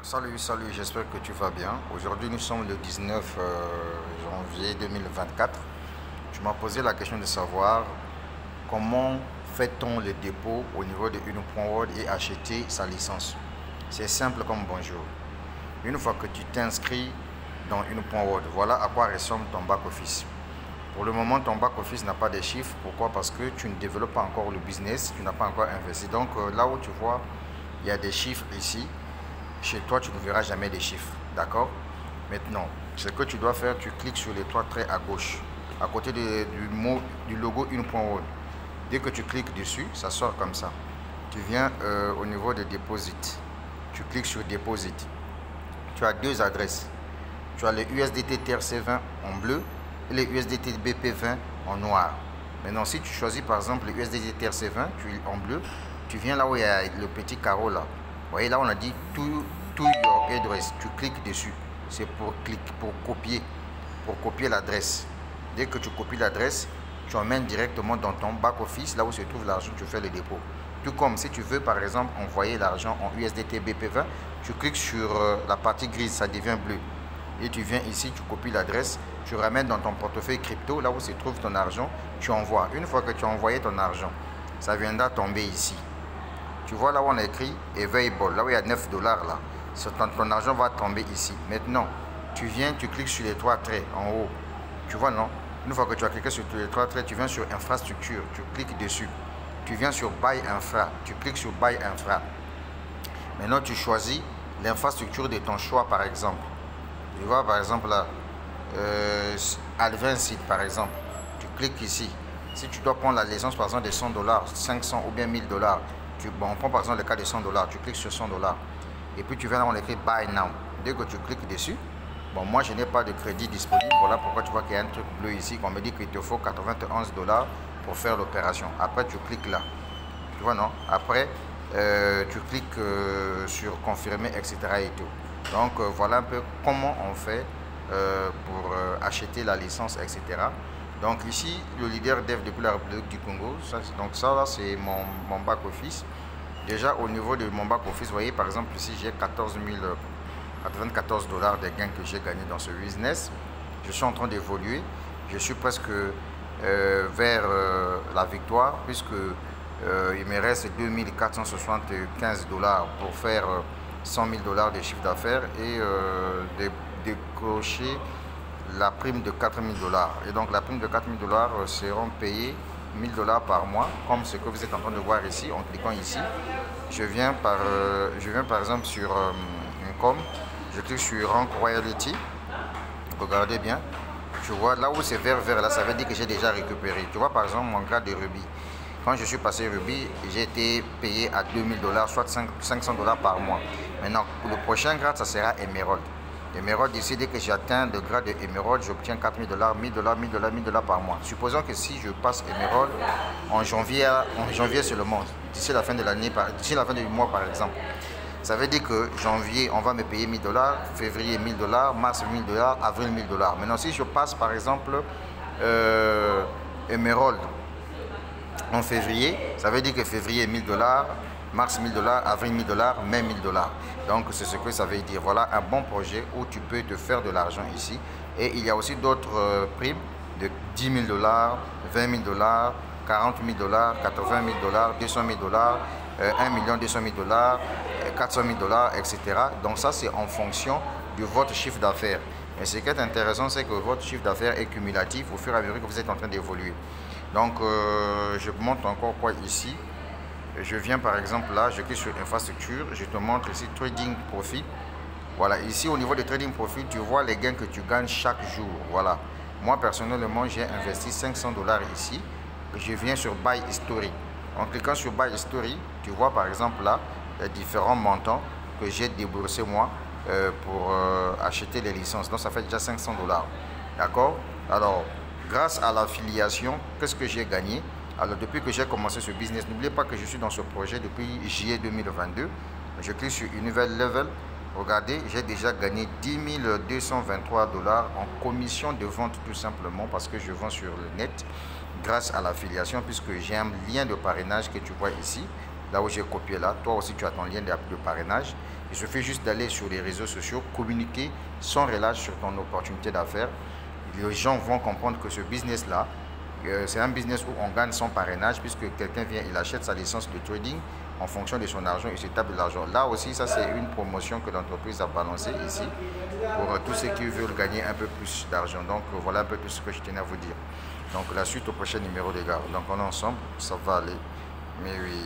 Salut, j'espère que tu vas bien. Aujourd'hui, nous sommes le 19 janvier 2024. Tu m'as posé la question de savoir comment fait-on le dépôt au niveau de Uno.world et acheter sa licence. C'est simple comme bonjour. Une fois que tu t'inscris dans Uno.world, voilà à quoi ressemble ton back-office. Pour le moment, ton back-office n'a pas de chiffres. Pourquoi? Parce que tu ne développes pas encore le business, tu n'as pas encore investi. Donc là où tu vois, il y a des chiffres ici. Chez toi, tu ne verras jamais des chiffres. D'accord? Maintenant, ce que tu dois faire, tu cliques sur les trois traits à gauche, à côté du logo Uno.world. Dès que tu cliques dessus, ça sort comme ça. Tu viens au niveau de Deposit. Tu cliques sur Deposit. Tu as deux adresses. Tu as les USDT TRC20 en bleu et les USDT BP20 en noir. Maintenant, si tu choisis par exemple les USDT TRC20 en bleu, tu viens là où il y a le petit carreau là. Vous voyez là, on a dit to your address. Tu cliques dessus. C'est pour copier l'adresse. Dès que tu copies l'adresse, tu emmènes directement dans ton back office, là où se trouve l'argent, tu fais le dépôt. Tout comme si tu veux par exemple envoyer l'argent en USDT BP20, tu cliques sur la partie grise, ça devient bleu. Et tu viens ici, tu copies l'adresse, tu ramènes dans ton portefeuille crypto, là où se trouve ton argent, tu envoies. Une fois que tu as envoyé ton argent, ça viendra tomber ici. Tu vois là où on a écrit Available, là où il y a 9 dollars là. Ton argent va tomber ici. Maintenant, tu viens, tu cliques sur les trois traits en haut. Tu vois, non? Une fois que tu as cliqué sur les trois traits, tu viens sur Infrastructure, tu cliques dessus. Tu viens sur Buy Infra, tu cliques sur Buy Infra. Maintenant, tu choisis l'infrastructure de ton choix, par exemple. Tu vois, par exemple, là, Advanced, par exemple. Tu cliques ici. Si tu dois prendre la licence, par exemple, de 100 dollars, 500 ou bien 1000 dollars, on prend par exemple le cas de 100 dollars, tu cliques sur 100 dollars et puis tu viens là, on écrit Buy Now. Dès que tu cliques dessus, bon, moi je n'ai pas de crédit disponible, voilà pourquoi tu vois qu'il y a un truc bleu ici qu'on me dit qu'il te faut 91 dollars pour faire l'opération. Après tu cliques là, tu vois, non? Après tu cliques sur confirmer, etc. et tout. Donc voilà un peu comment on fait pour acheter la licence, etc. Donc ici, le leader dev depuis la République du Congo, donc ça là c'est mon back office. Déjà au niveau de mon back office, vous voyez par exemple ici j'ai 94 dollars de gains que j'ai gagné dans ce business. Je suis en train d'évoluer, je suis presque vers la victoire puisque il me reste 2475 dollars pour faire 100 000 dollars de chiffre d'affaires et décrocher la prime de 4000 dollars. Et donc la prime de 4000 dollars seront payées 1000 dollars par mois, comme ce que vous êtes en train de voir ici. En cliquant ici, je viens par exemple sur Income, je clique sur Rank Royalty. Regardez bien, tu vois là où c'est vert là, ça veut dire que j'ai déjà récupéré. Tu vois par exemple mon grade de Ruby. Quand je suis passé Ruby, j'ai été payé à 2000 dollars, soit 500 dollars par mois. Maintenant, le prochain grade, ça sera Emerald. Emerald, ici, dès que j'atteins le grade de Emerald, j'obtiens 4000 dollars, 1000 dollars, 1000 dollars, 1000 dollars par mois. Supposons que si je passe Emerald en janvier seulement, d'ici la fin de l'année, d'ici la fin du mois par exemple, ça veut dire que janvier, on va me payer 1000 dollars, février 1000 dollars, mars 1000 dollars, avril 1000 dollars. Maintenant, si je passe par exemple Emerald en février, ça veut dire que février 1000 dollars, mars 1000 dollars, avril 1000 dollars, mai 1000 dollars. Donc c'est ce que ça veut dire. Voilà un bon projet où tu peux te faire de l'argent ici. Et il y a aussi d'autres primes de 10 000 dollars, 20 000 dollars, 40 000 dollars, 80 000 dollars, 200 000 dollars, 1 200 000 dollars, 400 000 dollars, etc. Donc ça c'est en fonction de votre chiffre d'affaires. Mais ce qui est intéressant, c'est que votre chiffre d'affaires est cumulatif au fur et à mesure que vous êtes en train d'évoluer. Donc je vous montre encore quoi ici. Je viens par exemple là, je clique sur infrastructure, je te montre ici trading profit. Voilà, ici au niveau de trading profit, tu vois les gains que tu gagnes chaque jour. Voilà, moi personnellement j'ai investi 500 dollars ici. Je viens sur Buy History. En cliquant sur Buy History, tu vois par exemple là les différents montants que j'ai déboursé moi pour acheter les licences. Donc ça fait déjà 500 dollars. D'accord? Alors, grâce à l'affiliation, qu'est-ce que j'ai gagné? Alors depuis que j'ai commencé ce business, n'oubliez pas que je suis dans ce projet depuis juillet 2022. Je clique sur une nouvelle level. Regardez, j'ai déjà gagné 10 223 dollars en commission de vente tout simplement parce que je vends sur le net grâce à l'affiliation puisque j'ai un lien de parrainage que tu vois ici, là où j'ai copié là. Toi aussi tu as ton lien de parrainage Il suffit juste d'aller sur les réseaux sociaux, communiquer sans relâche sur ton opportunité d'affaires. Les gens vont comprendre que ce business-là, c'est un business où on gagne son parrainage puisque quelqu'un vient, il achète sa licence de trading en fonction de son argent et se tape de l'argent. Là aussi, ça c'est une promotion que l'entreprise a balancée ici pour tous ceux qui veulent gagner un peu plus d'argent. Donc voilà un peu tout ce que je tenais à vous dire. Donc la suite au prochain numéro les gars. Donc on est ensemble, ça va aller. Mais oui.